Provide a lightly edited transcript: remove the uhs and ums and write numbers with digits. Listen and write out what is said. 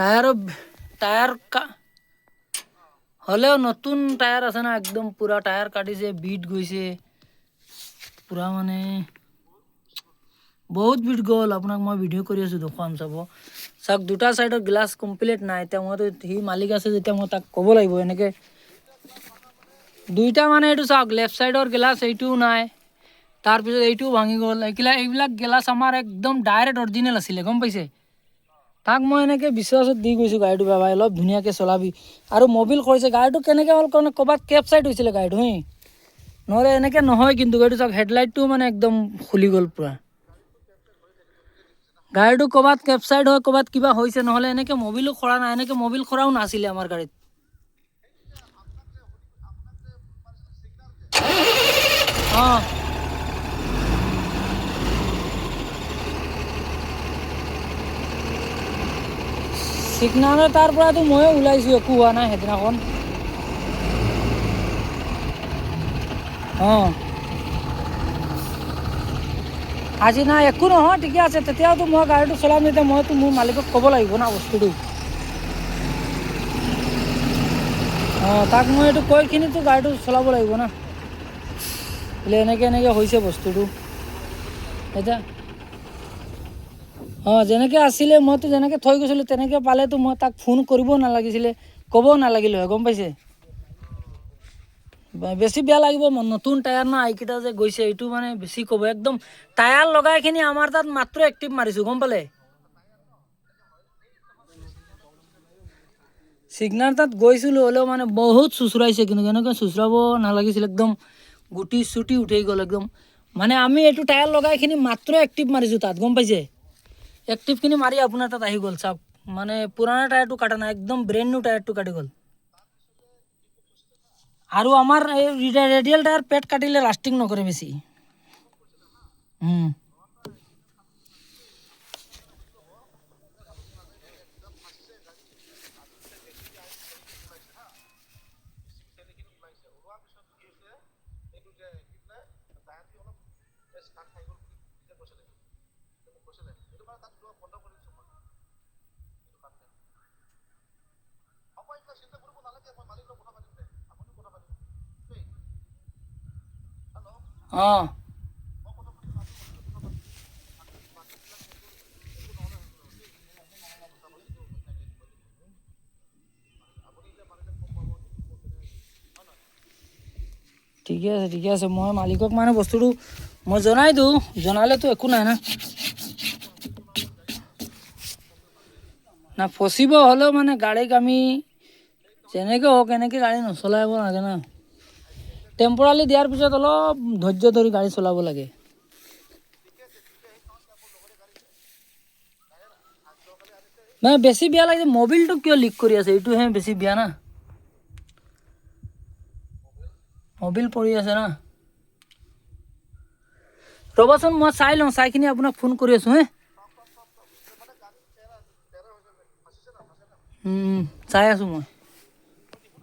tyre হ'লেও নতুন tyre আছে না একদম পুৰা টায়াৰ কাটিছে বিট গৈছে পুৰা মানে বহুত বিট গ'ল আপোনাক মই ভিডিঅ' কৰি আছোঁ দেখুৱাম চাওক দুটা চাইডৰ গ্লাছ কমপ্লিট নাই এতিয়া মইতো সি মালিক আছে যেতিয়া মই তাক ক'ব লাগিব এনেকৈ দুইটা মানে এইটো চাওক লেফ্ট চাইডৰ গ্লাছ এইটোও নাই তাৰপিছত এইটোও ভাঙি গ'ল এইবিলাক গ্লাছ আমাৰ একদম ডাইৰেক্ট অৰিজিনেল আছিলে গম পাইছে তাক মই এনেকৈ বিশ্বাসত দি গৈছোঁ গাড়ীটো বাবা অলপ ধুনীয়াকৈ চলাবি আৰু মবিল কৰিছে গাড়ীটো কেনেকৈ হ'ল কাৰণে ক'ৰবাত কেব চাইড হৈছিলে গাড়ীটো নহ'লে এনেকৈ নহয় কিন্তু গাড়ীটো চাওক হেডলাইটটো মানে একদম খুলি গ'ল পূৰা গাড়ীটো ক'ৰবাত কেব চাইড হয় ক'ৰবাত কিবা হৈছে নহ'লে এনেকৈ মবিলো খৰা নাই এনেকৈ মবিল খৰাও নাছিলে আমাৰ গাড়ীত অঁ চিগনালৰ তাৰ পৰাতো ময়ো ওলাইছোঁ একো হোৱা নাই সেইদিনাখন অঁ আজি নাই একো নহয় ঠিকে আছে তেতিয়াওতো মই গাড়ীটো চলাম যেতিয়া মইতো মোৰ মালিকক ক'ব লাগিব না বস্তুটো অঁ তাক মই এইটো কৈ কিনিতো গাড়ীটো চলাব লাগিব না বোলে এনেকৈ হৈছে বস্তুটো এতিয়া অঁ যেনেকৈ আছিলে মইতো যেনেকৈ থৈ গৈছিলোঁ তেনেকৈ পালেতো মই তাক ফোন কৰিব নালাগিছিলে ক'ব নালাগিলে হয় গম পাইছে বেছি বেয়া লাগিব নতুন টায়াৰ না এইকেইটা যে গৈছে এইটো মানে বেছি ক'ব একদম টায়াৰ লগাইখিনি আমাৰ তাত মাত্ৰ এক্টিভ মাৰিছোঁ গম পালে চিগনাল তাত গৈছিলোঁ হ'লেও মানে বহুত চুচৰাইছে কিন্তু এনেকৈ চুচৰাব নালাগিছিল একদম গুটি চুটি উঠি গ'ল একদম মানে আমি এইটো টায়াৰ লগাইখিনি মাত্ৰ এক্টিভ মাৰিছোঁ তাত গম পাইছে এক্টিভখিনি মাৰি আপোনাৰ তাত আহি গ'ল চাওক মানে পুৰণা টায়াৰটো কাটা নাই একদম ব্ৰেণ্ড নিউ টায়াৰটো কাটি গ'ল আৰু আমাৰ এই ৰেডিয়েল টায়াৰ পেট কাটিলে লাষ্টিং নকৰে বেছি অঁ ঠিকে আছে মই মালিকক মানে বস্তুটো মই জনাই দিওঁ জনালেতো একো নাই না ফচিব হ'লেও মানে গাড়ীক আমি যেনেকৈ হওক এনেকৈ গাড়ী নচলাব লাগে না টেম্পৰালি দিয়াৰ পিছত অলপ ধৈৰ্য ধৰি গাড়ী চলাব লাগে মানে বেছি বেয়া লাগিছে মবিলটো কিয় লিক কৰি আছে এইটোহে বেছি বেয়া না মবিল পৰি আছে না ৰ'বচোন মই চাই লওঁ চাইখিনি আপোনাক ফোন কৰি আছোঁ চাই আছোঁ মই